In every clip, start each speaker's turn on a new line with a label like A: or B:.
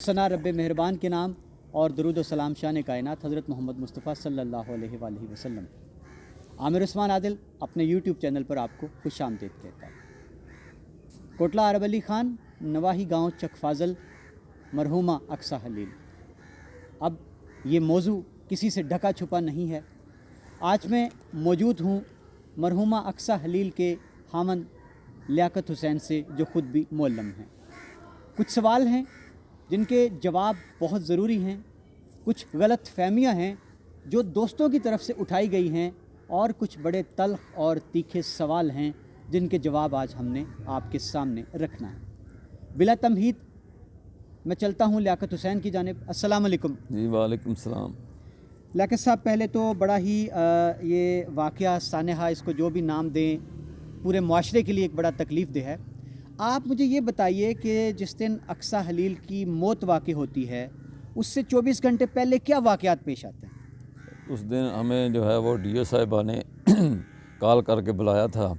A: सना रब मेहरबान के नाम और दरूद व सलाम शान कायनात हज़रत मोहम्मद मुस्तफ़ा सल्लल्लाहु अलैहि वसल्लम। आमिर उस्मान आदिल अपने यूट्यूब चैनल पर आपको खुश आमदीद कहता है। कोटला अरब अली ख़ान, नवाही गांव चकफाजल, मरहूमा अक्सा हलील। अब ये मौजू किसी से ढका छुपा नहीं है। आज मैं मौजूद हूँ मरहूमा अक्सा हलील के हामन लियाकत हुसैन से, जो ख़ुद भी मुअल्लम हैं। कुछ सवाल हैं जिनके जवाब बहुत ज़रूरी हैं, कुछ गलत फहमियाँ हैं जो दोस्तों की तरफ से उठाई गई हैं, और कुछ बड़े तल्ख़ और तीखे सवाल हैं जिनके जवाब आज हमने आपके सामने रखना है। बिला तमहीद मैं चलता हूँ लियाकत हुसैन की जानिब। अस्सलाम वालेकुम।
B: जी वालेकुम सलाम।
A: लियाकत साहब, पहले तो बड़ा ही ये वाक़या सानेहा, इसको जो भी नाम दें, पूरे मुआशरे के लिए एक बड़ा तकलीफ़ दे है। आप मुझे ये बताइए कि जिस दिन अक्सा हलील की मौत वाक़ई होती है, उससे 24 घंटे पहले क्या वाक़यात पेश आते हैं?
B: उस दिन हमें जो है वो डीओ साहिबा ने कॉल करके बुलाया था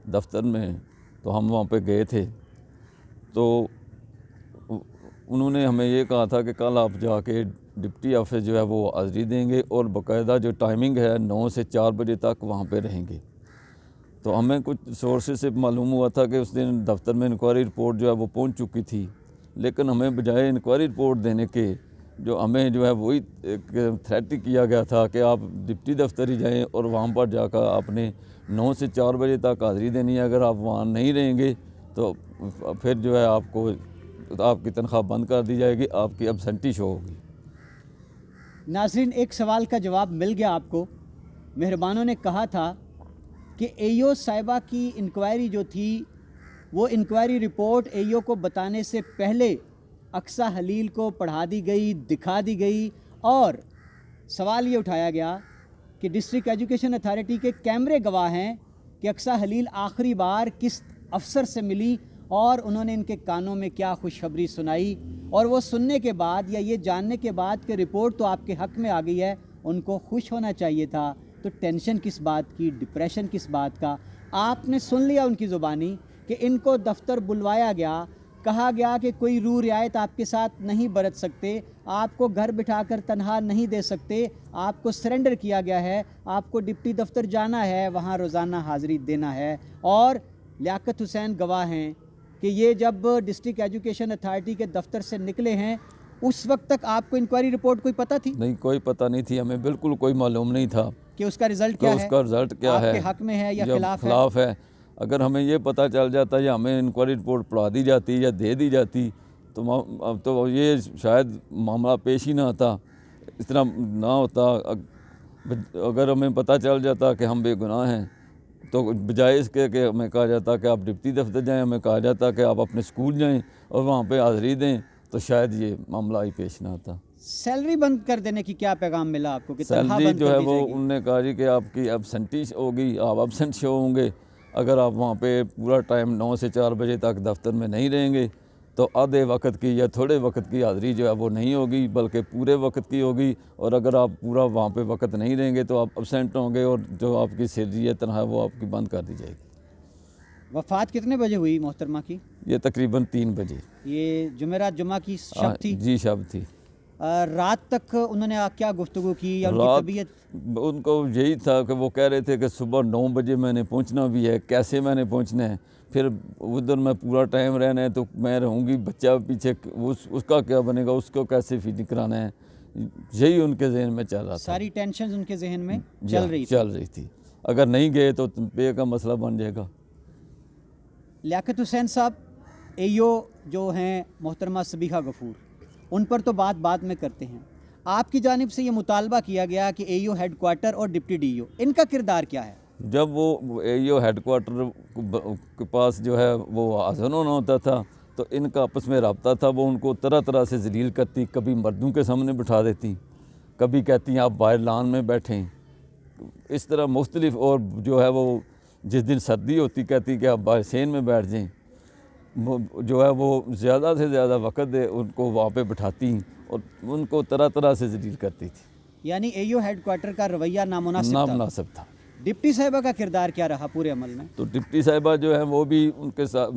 B: दफ्तर में, तो हम वहाँ पे गए थे। तो उन्होंने हमें ये कहा था कि कल आप जाके डिप्टी ऑफिस जो है वो हाज़री देंगे, और बाकायदा जो टाइमिंग है 9 से 4 बजे तक वहाँ पे रहेंगे। तो हमें कुछ सोर्सेज से मालूम हुआ था कि उस दिन दफ्तर में इंक्वायरी रिपोर्ट जो है वो पहुंच चुकी थी, लेकिन हमें बजाय इंक्वायरी रिपोर्ट देने के जो हमें जो है वही एक थ्रेट किया गया था कि आप डिप्टी दफ्तर ही जाएं और वहाँ पर जाकर आपने 9 से 4 बजे तक हाज़री देनी है। अगर आप वहाँ नहीं रहेंगे तो फिर जो है आपकी तनख्वाह बंद कर दी जाएगी, आपकी एब्सेंटी शो होगी।
A: नाज़रीन, एक सवाल का जवाब मिल गया आपको। मेहरबानों ने कहा था कि एईओ साहिबा की इंक्वायरी जो थी, वो इंक्वायरी रिपोर्ट एईओ को बताने से पहले अक्सा हलील को पढ़ा दी गई, दिखा दी गई, और सवाल ये उठाया गया कि डिस्ट्रिक्ट एजुकेशन अथॉरिटी के कैमरे गवाह हैं कि अक्सा हलील आखिरी बार किस अफसर से मिली और उन्होंने इनके कानों में क्या खुशखबरी सुनाई, और वो सुनने के बाद या ये जानने के बाद कि रिपोर्ट तो आपके हक़ में आ गई है, उनको खुश होना चाहिए था। तो टेंशन किस बात की, डिप्रेशन किस बात का? आपने सुन लिया उनकी ज़ुबानी कि इनको दफ्तर बुलवाया गया, कहा गया कि कोई रू रियायत आपके साथ नहीं बरत सकते, आपको घर बिठाकर तनहा नहीं दे सकते, आपको सरेंडर किया गया है, आपको डिप्टी दफ्तर जाना है, वहाँ रोज़ाना हाज़री देना है। और लियाकत हुसैन गवाह हैं कि ये जब डिस्ट्रिक्ट एजुकेशन अथॉरिटी के दफ्तर से निकले हैं, उस वक्त तक आपको इंक्वायरी रिपोर्ट कोई पता थी?
B: नहीं, कोई पता नहीं थी, हमें बिल्कुल कोई मालूम नहीं था
A: कि उसका रिज़ल्ट क्या है,
B: उसका रिज़ल्ट क्या है,
A: आपके हक़ में है या
B: खिलाफ है। अगर हमें ये पता चल जाता या हमें इंक्वायरी रिपोर्ट पढ़ा दी जाती या दे दी जाती तो ये शायद मामला पेश ही ना आता, इस तरह ना होता। अगर हमें पता चल जाता कि हम बेगुनाह हैं, तो बजाय इसके कि हमें कहा जाता कि आप डिप्टी दफ्तर जाएं, हमें कहा जाता कि आप अपने स्कूल जाएं और वहाँ पे हाज़री दें, तो शायद ये मामला ही पेश ना आता।
A: सैलरी बंद कर देने की क्या पैगाम मिला आपको कि
B: सैलरी जो है वो उन्होंने कहा जी कि आपकी एब्सेंटी होगी, आप एब्सेंट शो होंगे। अगर आप वहाँ पे पूरा टाइम 9 से 4 बजे तक दफ्तर में नहीं रहेंगे तो आधे वक्त की या थोड़े वक्त की हाज़री जो है वो नहीं होगी, बल्कि पूरे वक्त की होगी। और अगर आप पूरा वहाँ पे वक्त नहीं रहेंगे तो आप एब्सेंट होंगे, और जो आपकी सैलरी है तनख्वाह वो आपकी बंद कर दी जाएगी।
A: वफ़ात कितने बजे हुई मोहतरमा की?
B: ये तकरीबन 3 बजे।
A: ये जुमेरात जुमा की शब थी?
B: जी, शब थी।
A: रात तक उन्होंने क्या गुफ्तगू की या उनकी तबीयत?
B: उनको यही था कि वो कह रहे थे कि सुबह 9 बजे मैंने पहुंचना भी है, कैसे मैंने पहुंचना है, फिर उधर मैं पूरा टाइम रहना है तो मैं रहूँगी, बच्चा पीछे उसका क्या बनेगा, उसको कैसे फीड कराना है, यही उनके जहन में चल रहा था।
A: सारी टेंशन उनके जहन में चल रही थी।
B: अगर नहीं गए तो पे का मसला बन जाएगा।
A: लियाकत हुसैन साहब, एईओ जो हैं मोहतरमा सबीहा गफूर, उन पर तो बाद में करते हैं। आपकी जानिब से ये मुतालबा किया गया कि एईओ हेडक्वार्टर और डिप्टी डीईओ, इनका किरदार क्या है?
B: जब वो एईओ हेडक्वार्टर के पास जो है वो हाज़िर होना होता था तो इनका आपस में रब्ता था। वो उनको तरह तरह से जलील करती, कभी मर्दों के सामने बिठा देती, कभी कहती आप बाहर लान में बैठें, इस तरह मुख्तलिफ। और जो है वो जिस दिन सर्दी होती कहती कि आप बाहर सेन में बैठ जाएँ, जो है वो ज़्यादा से ज़्यादा वक्त उनको वहाँ पे बिठाती और उनको तरह तरह से जलील करती थी।
A: यानी एईओ हेडक्वार्टर का रवैया
B: नामुनासिब था।
A: डिप्टी साहिबा का किरदार क्या रहा पूरे अमल में?
B: तो डिप्टी साहिबा जो है वो भी उनके साथ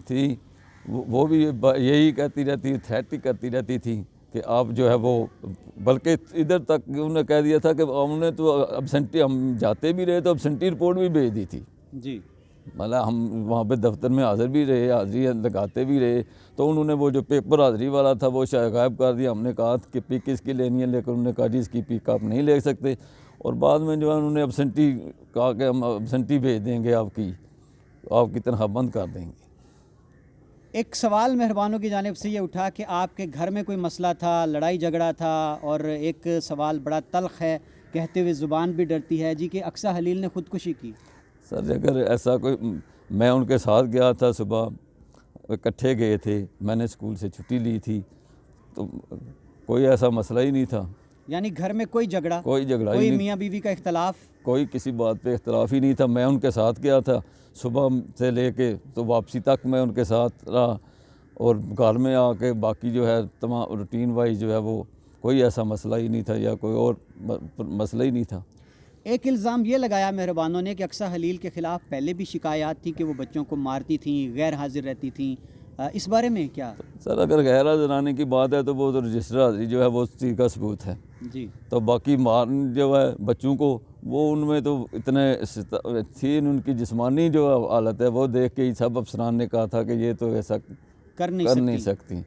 B: थी, وہ بھی یہی کہتی رہتی، تھریٹ کرتی رہتی تھی کہ آپ جو ہے وہ، بلکہ ادھر تک انہوں نے کہہ دیا تھا کہ انہوں نے تو ابسنٹی، ہم جاتے بھی رہے تو ابسنٹی رپورٹ بھی بھیج دی تھی،
A: جی
B: مطلب ہم وہاں پہ دفتر میں حاضر بھی رہے، حاضری لگاتے بھی رہے، تو انہوں نے وہ جو پیپر حاضری والا تھا وہ شاید غائب کر دیا۔ ہم نے کہا کہ پک اس کی لینی ہے، لیکن انہوں نے کہا جی اس کی پک آپ نہیں لے سکتے، اور بعد میں جو ہے انہوں نے ابسنٹی کہا کہ ہم ابسنٹی بھیج دیں گے، آپ کی تنخواہ بند کر دیں گے۔
A: ایک سوال مہربانوں کی جانب سے یہ اٹھا کہ آپ کے گھر میں کوئی مسئلہ تھا، لڑائی جھگڑا تھا، اور ایک سوال بڑا تلخ ہے، کہتے ہوئے زبان بھی ڈرتی ہے جی، کہ اقصیٰ حلیل نے خودکشی کی۔
B: سر اگر ایسا کوئی، میں ان کے ساتھ گیا تھا، صبح اکٹھے گئے تھے، میں نے اسکول سے چھٹی لی تھی، تو کوئی ایسا مسئلہ ہی نہیں تھا،
A: یعنی گھر میں کوئی جھگڑا،
B: کوئی جھگڑا ہی
A: کوئی
B: نہیں،
A: میاں بیوی کا اختلاف؟
B: کوئی کسی بات پہ اختلاف ہی نہیں تھا۔ میں ان کے ساتھ گیا تھا صبح سے لے کے تو واپسی تک میں ان کے ساتھ رہا، اور گھر میں آ کے باقی جو ہے تمام روٹین وائز جو ہے وہ کوئی ایسا مسئلہ ہی نہیں تھا، یا کوئی اور مسئلہ ہی نہیں تھا۔
A: ایک الزام یہ لگایا مہربانوں نے کہ اقصیٰ حلیل کے خلاف پہلے بھی شکایات تھی کہ وہ بچوں کو مارتی تھیں، غیر حاضر رہتی تھیں، اس بارے میں کیا؟
B: سر اگر غیر حاضرانی کی بات ہے تو وہ تو رجسٹر حاضری جو ہے وہ اس چیز کا ثبوت ہے،
A: جی،
B: تو باقی مار جو ہے بچوں کو، وہ ان میں تو اتنے تھی ان کی جسمانی جو حالت ہے وہ دیکھ کے ہی سب افسران نے کہا تھا کہ یہ تو ایسا
A: کر
B: کر نہیں
A: نہیں
B: سکتی۔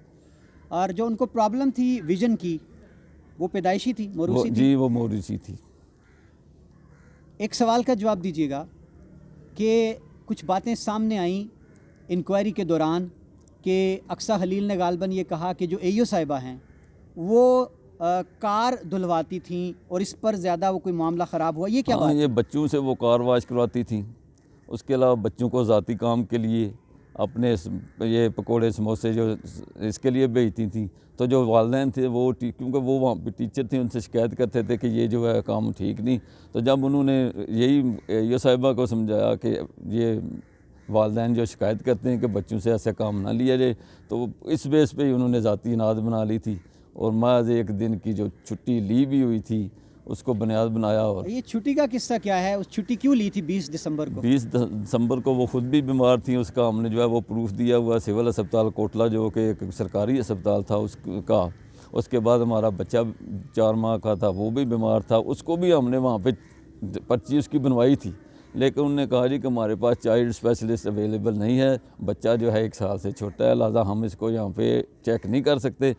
A: اور جو ان کو پرابلم تھی ویژن کی، وہ پیدائشی تھی،
B: وہ
A: موروثی تھی؟
B: جی وہ موروثی تھی۔
A: ایک سوال کا جواب دیجیے گا کہ کچھ باتیں سامنے آئیں انکوائری کے دوران کہ اقصیٰ حلیل نے غالباً یہ کہا کہ جو ایو صاحبہ ہیں وہ کار دھلواتی تھیں، اور اس پر زیادہ وہ کوئی معاملہ خراب ہوا، یہ کیا
B: ہاں
A: بات
B: یہ
A: ہے؟
B: بچوں سے وہ کار واش کرواتی تھیں، اس کے علاوہ بچوں کو ذاتی کام کے لیے اپنے یہ پکوڑے سموسے جو اس کے لیے بھیجتی تھیں، تو جو والدین تھے وہ کیونکہ وہ وہاں پہ ٹیچر تھے، ان سے شکایت کرتے تھے کہ یہ جو ہے کام ٹھیک نہیں، تو جب انہوں نے یہی یہ صاحبہ کو سمجھایا کہ یہ والدین جو شکایت کرتے ہیں کہ بچوں سے ایسا کام نہ لیا جائے، تو اس بیس پہ ہی انہوں نے ذاتی اناد بنا لی تھی، اور محض ایک دن کی جو چھٹی لی بھی ہوئی تھی اس کو بنیاد بنایا۔ اور
A: یہ چھٹی کا قصہ کیا ہے؟ اس چھٹی کیوں لی تھی 20 دسمبر کو؟
B: 20 دسمبر کو وہ خود بھی بیمار تھیں، اس کا ہم نے جو ہے وہ پروف دیا ہوا، سول اسپتال کوٹلہ جو کہ ایک سرکاری اسپتال تھا اس کا، اس کے بعد ہمارا بچہ 4 ماہ کا تھا وہ بھی بیمار تھا، اس کو بھی ہم نے وہاں پہ پرچی اس کی بنوائی تھی، لیکن انہوں نے کہا جی کہ ہمارے پاس چائلڈ اسپیشلسٹ اویلیبل نہیں ہے، بچہ جو ہے 1 سال سے چھوٹا ہے، لہٰذا ہم اس کو یہاں پہ چیک نہیں کر سکتے،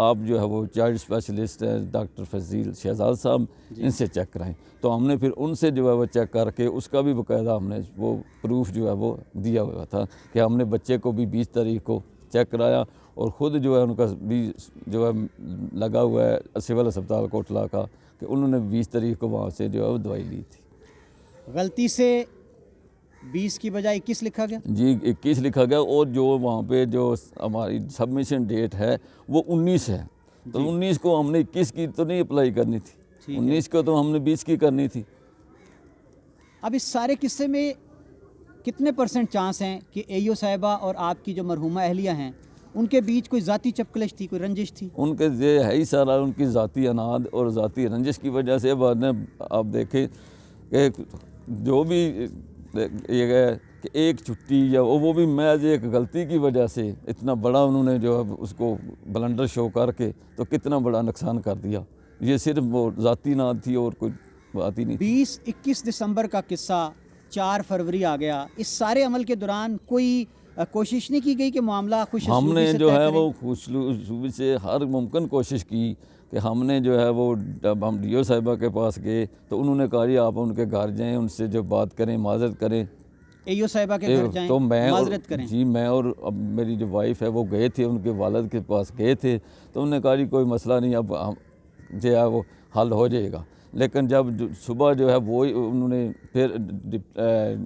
B: آپ جو ہے وہ child specialist doctor Fazeel Shahzad صاحب ان سے چیک کرائیں، تو ہم نے پھر ان سے جو ہے وہ چیک کر کے اس کا بھی باقاعدہ ہم نے وہ پروف جو ہے وہ دیا ہوا تھا کہ ہم نے بچے کو بھی 20 تاریخ کو چیک کرایا، اور خود جو ہے ان کا بھی جو ہے لگا ہوا ہے سول اسپتال کوٹلہ کا کہ انہوں نے 20 تاریخ کو وہاں سے جو ہے وہ دوائی لی تھی۔
A: غلطی سے 20 کی بجائے 21 لکھا گیا؟
B: جی 21 لکھا گیا، اور جو وہاں پہ جو ہماری سبمیشن ڈیٹ ہے وہ 19 ہے، تو 19 کو ہم نے 21 کی تو نہیں اپلائی کرنی تھی، 19 کو تو ہم نے 20 کی کرنی تھی۔
A: اب اس سارے قصے میں کتنے % چانس ہیں کہ ایو صاحبہ اور آپ کی جو مرحومہ اہلیہ ہیں ان کے بیچ کوئی ذاتی چپکلش تھی، کوئی رنجش تھی؟
B: ان کے یہ ہے ہی سارا ان کی ذاتی اناد اور ذاتی رنجش کی وجہ سے۔ بعد میں آپ دیکھیں کہ جو بھی یہ ہے کہ ایک چھٹی یا وہ بھی محض ایک غلطی کی وجہ سے اتنا بڑا انہوں نے جو ہے اس کو بلنڈر شو کر کے تو کتنا بڑا نقصان کر دیا، یہ صرف وہ ذاتی اناد تھی اور کوئی بات ہی نہیں تھی۔
A: 21 دسمبر کا قصہ، 4 فروری آ گیا، اس سارے عمل کے دوران کوئی کوشش نہیں کی گئی کہ معاملہ خوش
B: ہم
A: اسلوبی
B: نے
A: سے
B: جو
A: طے
B: ہے
A: کریں؟
B: وہ خوش اسلوبی سے ہر ممکن کوشش کی کہ ہم نے جو ہے وہ جب ہم ڈی او صاحبہ کے پاس گئے تو انہوں نے کہا جی آپ ان کے گھر جائیں، ان سے جو بات کریں، معذرت کریں،
A: ایو صاحبہ کے گھر جائیں،
B: تو
A: معذرت کریں۔
B: میں اور اب میری جو وائف ہے وہ گئے تھے، ان کے والد کے پاس گئے تھے، تو انہوں نے کہا جی کوئی مسئلہ نہیں، اب جو ہے وہ حل ہو جائے گا، لیکن جب صبح جو ہے وہ انہوں نے پھر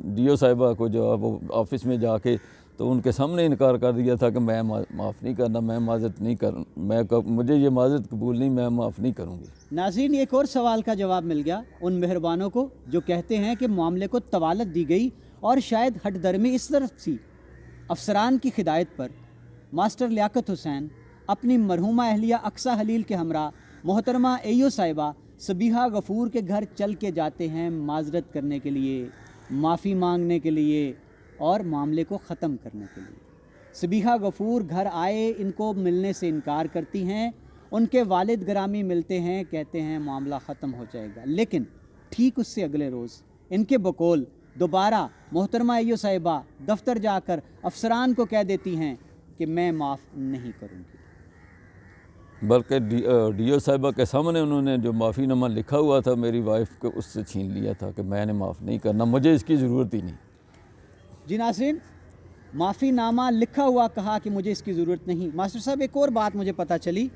B: ڈی او صاحبہ کو جو ہے وہ آفس میں جا کے تو ان کے سامنے انکار کر دیا تھا کہ میں معاف نہیں کرنا، میں معذرت نہیں مجھے یہ معذرت قبول نہیں، میں معاف نہیں کروں گی۔
A: ناظرین، ایک اور سوال کا جواب مل گیا ان مہربانوں کو جو کہتے ہیں کہ معاملے کو طوالت دی گئی اور شاید ہٹ درمی اس طرف تھی۔ افسران کی ہدایت پر ماسٹر لیاقت حسین اپنی مرحومہ اہلیہ اقصیٰ حلیل کے ہمراہ محترمہ ایو صاحبہ صبیحہ غفور کے گھر چل کے جاتے ہیں معذرت کرنے کے لیے، معافی مانگنے کے لیے اور معاملے کو ختم کرنے کے لیے۔ सबिहा गफूर घर आए, इनको मिलने से इनकार करती हैं। उनके वालिद ग्रामी मिलते हैं, कहते हैं मामला ख़त्म हो जाएगा, लेकिन ठीक उससे अगले रोज़ इनके बकौल दोबारा मोहतरमा अय्यो साहिबा दफ्तर जाकर अफसरान को कह देती हैं कि मैं माफ़ नहीं करूँगी।
B: बल्कि डीओ साहिबा के सामने उन्होंने जो माफ़ीनामा लिखा हुआ था मेरी वाइफ को, उससे छीन लिया था कि मैंने माफ़ नहीं करना, मुझे इसकी ज़रूरत ही नहीं।
A: जी नाज़रीन, माफ़ीनामा लिखा हुआ कहा कि मुझे इसकी ज़रूरत नहीं। मास्टर साहब, एक और बात मुझे पता चली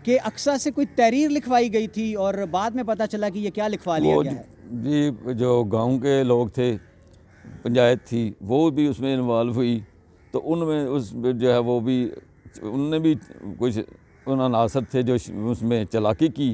A: कि अक्सा से कोई तहरीर लिखवाई गई थी और बाद में पता चला कि ये क्या लिखवा लिया
B: वो
A: गया है।
B: जी जो गांव के लोग थे, पंचायत थी, वो भी उसमें इन्वॉल्व हुई, तो उनमें उस जो है वो भी उनने भी कुछ उन अनासर थे जो उसमें चालाकी की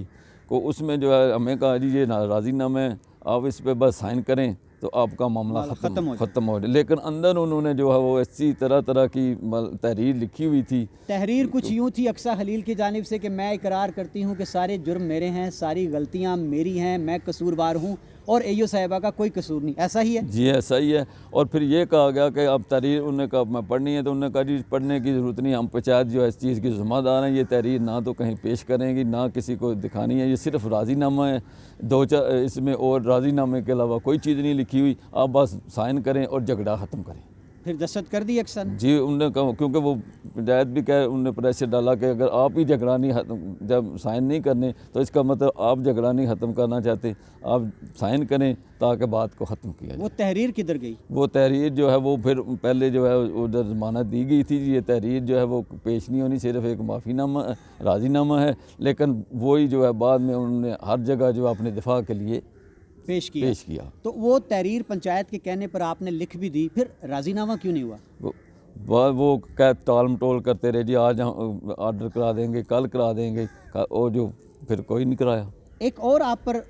B: को उसमें जो है हमें कहा जी ये राज़ीनामा है, आप इस पे बस साइन करें तो आपका मामला ख़त्म हो जाए। लेकिन अंदर उन्होंने जो है वो ऐसी तरह तरह की तहरीर लिखी हुई थी।
A: तहरीर कुछ यूँ थी अक्सा खलील की जानिब से कि मैं इकरार करती हूँ कि सारे जुर्म मेरे हैं, सारी गलतियाँ मेरी हैं, मैं कसूरवार हूँ और अय्यो साहिबा का कोई कसूर नहीं। ऐसा ही है
B: जी, ऐसा ही है। और फिर ये कहा गया कि अब तहरीर, उन्होंने कहा मैं पढ़नी है, तो उन्होंने कहा जी पढ़ने की ज़रूरत नहीं, हम पंचायत जो है इस चीज़ की ज़िम्मेदार हैं, ये तहरीर ना तो कहीं पेश करेंगी ना किसी को दिखानी है, ये सिर्फ राज़ीनामा है, दो चार इसमें और राज़ीनामे के अलावा कोई चीज़ नहीं लिखी हुई, आप बस साइन करें और झगड़ा ख़त्म करें।
A: फिर दस्तखत कर दी अक्सा ने।
B: जी, उन्होंने कहा, क्योंकि वो पंचायत भी कह, उन्होंने प्रेशर डाला कि अगर आप ही झगड़ा नहीं जब साइन नहीं करने तो इसका मतलब आप झगड़ा नहीं ख़त्म करना चाहते, आप साइन करें ताकि बात को ख़त्म किया जाए।
A: वो तहरीर किधर गई?
B: वो तहरीर जो है वो फिर पहले जो है उधर ज़मानत दी गई थी, ये तहरीर जो है वो पेश नहीं होनी, सिर्फ एक माफ़ीनामा राज़ीनामा है, लेकिन वही जो है बाद में उन्होंने हर जगह जो अपने दिफा के लिए
A: पेश किया। तो वो तहरीर पंचायत के कहने पर आपने लिख भी दी, फिर राज़ीनामा क्यों नहीं हुआ?
B: वो क्या टाल मटोल करते रहे जी, आज हम ऑर्डर करा देंगे, कल करा देंगे, और जो फिर कोई नहीं कराया।
A: एक और आप पर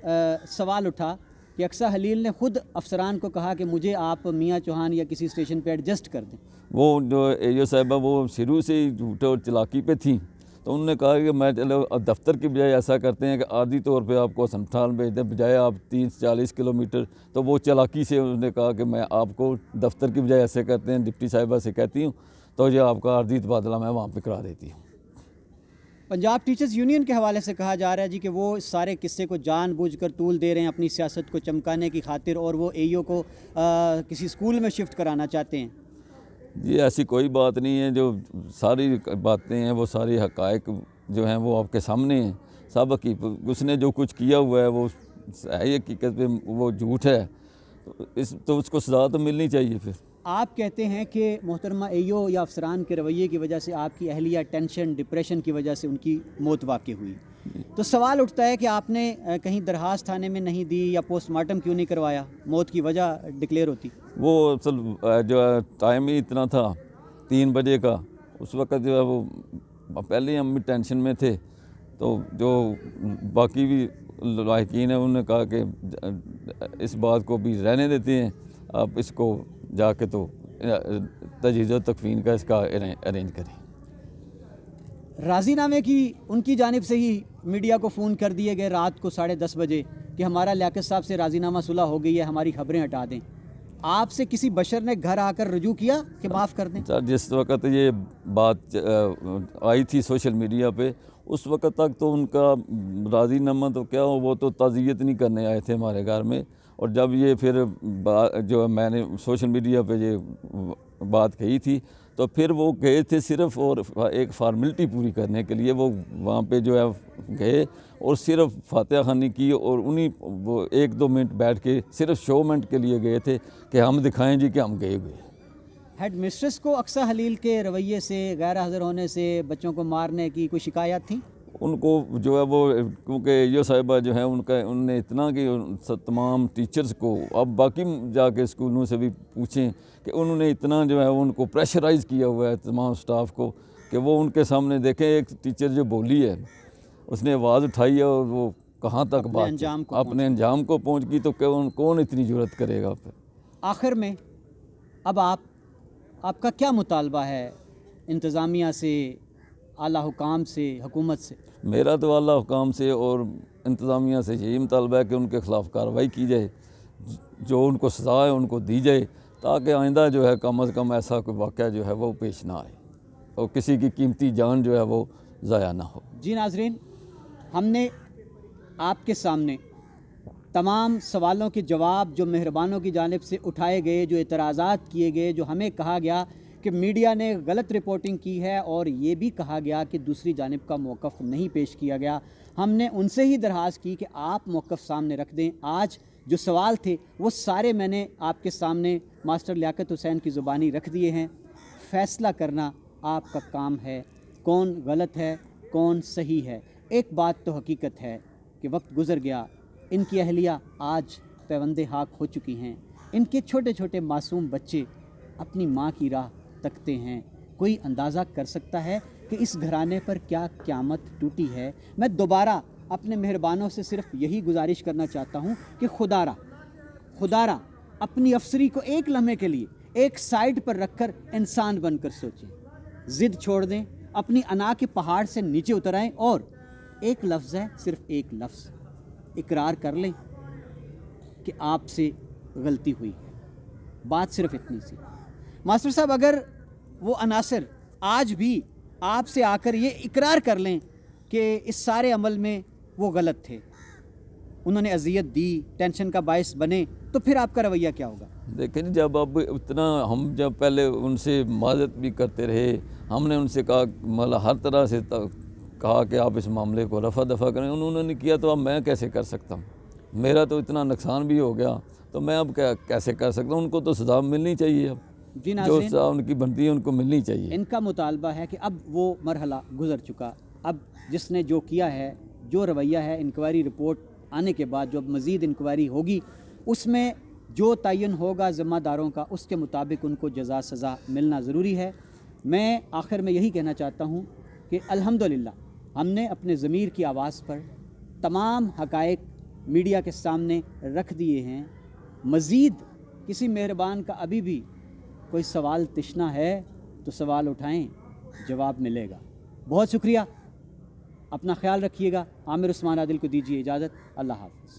A: सवाल उठा कि अक्सा खलील ने खुद अफसरान को कहा कि मुझे आप मियाँ चौहान या किसी स्टेशन पे एडजस्ट कर दें।
B: वो जो अय्यो साहिबा वो शुरू से ही झूठे और चलाकी पे थी, तो उन्होंने कहा कि मैं चलो दफ्तर की बजाय ऐसा करते हैं कि आर्जी तौर पे आपको संस्थान भेज दें, बजाय आप 30-40 किलोमीटर, तो वो चालाकी से उन्होंने कहा कि मैं आपको दफ्तर की बजाय ऐसे करते हैं, डिप्टी साहिबा से कहती हूँ तो ये आपका आर्जी तबादला मैं वहाँ पे करा देती हूँ।
A: पंजाब टीचर्स यूनियन के हवाले से कहा जा रहा है जी कि वो इस सारे किस्से को जानबूझकर तूल दे रहे हैं अपनी सियासत को चमकाने की खातिर, और वो एईओ को किसी स्कूल में शिफ्ट कराना चाहते हैं।
B: जी, ऐसी कोई बात नहीं है, जो सारी बातें हैं वो सारी हक़ाइक़ जो हैं वो आपके सामने हैं, सब उसने जो कुछ किया हुआ है वो है हकीकत में वो झूठ है, तो उसको सज़ा तो मिलनी चाहिए। फिर
A: आप कहते हैं कि मोहतरमा एईओ या अफसरान के रवैये की वजह से आपकी अहलिया टेंशन डिप्रेशन की वजह से उनकी मौत वाक़ई हुई, तो सवाल उठता है कि आपने कहीं दरखास्त थाने में नहीं दी या पोस्टमार्टम क्यों नहीं करवाया, मौत की वजह डिक्लेयर होती?
B: वो असल जो है टाइम ही इतना था 3 बजे का, उस वक़्त जो है वो पहले ही हम भी टेंशन में थे, तो जो बाकी भी लायकीन है उन्होंने कहा कि इस बात को भी रहने देते हैं, आप इसको जाके तो तजहीज़ व तकफ़ीन का इसका अरेंज करें।
A: राज़ीनामे की उनकी जानिब से ही मीडिया को फ़ोन कर दिए गए रात को 10:30 बजे कि हमारा लियाकत साहब से राज़ीनामा सुलह हो गई है, हमारी खबरें हटा दें। आपसे किसी बशर ने घर आकर रजू किया कि माफ़ कर दें?
B: सर, जिस वक़्त ये बात आई थी सोशल मीडिया पे, उस वक़्त तक तो उनका राज़ीनामा तो क्या हो, वो तो ताज़ियत नहीं करने आए थे हमारे घर में, और जब ये फिर जो मैंने सोशल मीडिया पे ये बात कही थी, तो फिर वो गए थे सिर्फ और एक फार्मेलिटी पूरी करने के लिए, वो वहाँ पे जो है गए और सिर्फ फातिहा ख़ानी की, और उन्हीं वो 1-2 मिनट बैठ के सिर्फ शोमेंट के लिए गए थे कि हम दिखाएं जी कि हम गए हुए।
A: हेड मिस्ट्रेस को अक्सा खलील के रवैये से, गैर हाज़िर होने से, बच्चों को मारने की कोई शिकायत थी?
B: उनको जो है वो, क्योंकि ये साहिबा जो है उनने इतना कि तमाम टीचर्स को, अब बाकी जाके स्कूलों से भी पूछें कि उन्होंने इतना जो है उनको प्रेशराइज़ किया हुआ है तमाम स्टाफ को कि वो उनके सामने देखें, एक टीचर जो बोली है उसने आवाज़ उठाई है और वो कहाँ तक अपने अंजाम को पहुँच गई, तो कौन इतनी ज़रूरत करेगा। फिर
A: आखिर में अब आपका क्या मुतालबा है इंतज़ामिया से, आला हुकाम से, हुकूमत से?
B: मेरा तो आला हुकाम से और इंतज़ामिया से यही मुतालबा है कि उनके ख़िलाफ़ कार्रवाई की जाए, जो उनको सज़ा है उनको दी जाए, تاکہ آئندہ جو ہے کم از کم ایسا کوئی واقعہ جو ہے وہ پیش نہ آئے اور کسی کی قیمتی جان جو ہے وہ ضائع نہ ہو۔
A: جی ناظرین، ہم نے آپ کے سامنے تمام سوالوں کے جواب جو مہربانوں کی جانب سے اٹھائے گئے، جو اعتراضات کیے گئے، جو ہمیں کہا گیا کہ میڈیا نے غلط رپورٹنگ کی ہے اور یہ بھی کہا گیا کہ دوسری جانب کا موقف نہیں پیش کیا گیا، ہم نے ان سے ہی درخواست کی کہ آپ موقف سامنے رکھ دیں۔ آج جو سوال تھے وہ سارے میں نے آپ کے سامنے ماسٹر لیاقت حسین کی زبانی رکھ دیے ہیں۔ فیصلہ کرنا آپ کا کام ہے، کون غلط ہے کون صحیح ہے۔ ایک بات تو حقیقت ہے کہ وقت گزر گیا، ان کی اہلیہ آج پیوند خاک ہو چکی ہیں، ان کے چھوٹے چھوٹے معصوم بچے اپنی ماں کی راہ تکتے ہیں۔ کوئی اندازہ کر سکتا ہے کہ اس گھرانے پر کیا قیامت ٹوٹی ہے۔ میں دوبارہ اپنے مہربانوں سے صرف یہی گزارش کرنا چاہتا ہوں کہ خدا را اپنی افسری کو ایک لمحے کے لیے ایک سائڈ پر رکھ کر انسان بن کر سوچیں، ضد چھوڑ دیں، اپنی انا کے پہاڑ سے نیچے اتر آئیں اور ایک لفظ ہے، صرف ایک لفظ اقرار کر لیں کہ آپ سے غلطی ہوئی ہے۔ بات صرف اتنی سی۔ ماسٹر صاحب، اگر وہ عناصر آج بھی آپ سے آ کر یہ اقرار کر لیں کہ اس سارے عمل میں وہ غلط تھے، انہوں نے اذیت دی، ٹینشن کا باعث بنے، تو پھر آپ کا رویہ کیا ہوگا؟
B: دیکھیں جب اب اتنا ہم جب پہلے ان سے معذرت بھی کرتے رہے، ہم نے ان سے کہا مطلب ہر طرح سے کہا کہ آپ اس معاملے کو رفع دفع کریں، انہوں نے کیا تو اب میں کیسے کر سکتا ہوں؟ میرا تو اتنا نقصان بھی ہو گیا تو میں اب کیسے کر سکتا ہوں؟ ان کو تو سزا ملنی چاہیے، اب
A: جی
B: جو
A: ناظرین،
B: سزا ان کی بنتی ہے ان کو ملنی چاہیے۔
A: ان کا مطالبہ ہے کہ اب وہ مرحلہ گزر چکا، اب جس نے جو کیا ہے، جو رویہ ہے، انکوائری رپورٹ آنے کے بعد جو مزید انکوائری ہوگی اس میں جو تعین ہوگا ذمہ داروں کا، اس کے مطابق ان کو جزا سزا ملنا ضروری ہے۔ میں آخر میں یہی کہنا چاہتا ہوں کہ الحمدللہ ہم نے اپنے ضمیر کی آواز پر تمام حقائق میڈیا کے سامنے رکھ دیے ہیں۔ مزید کسی مہربان کا ابھی بھی کوئی سوال تشنا ہے تو سوال اٹھائیں، جواب ملے گا۔ بہت شکریہ، اپنا خیال رکھیے گا۔ عامر عثمان عادل کو دیجیے اجازت، اللہ حافظ۔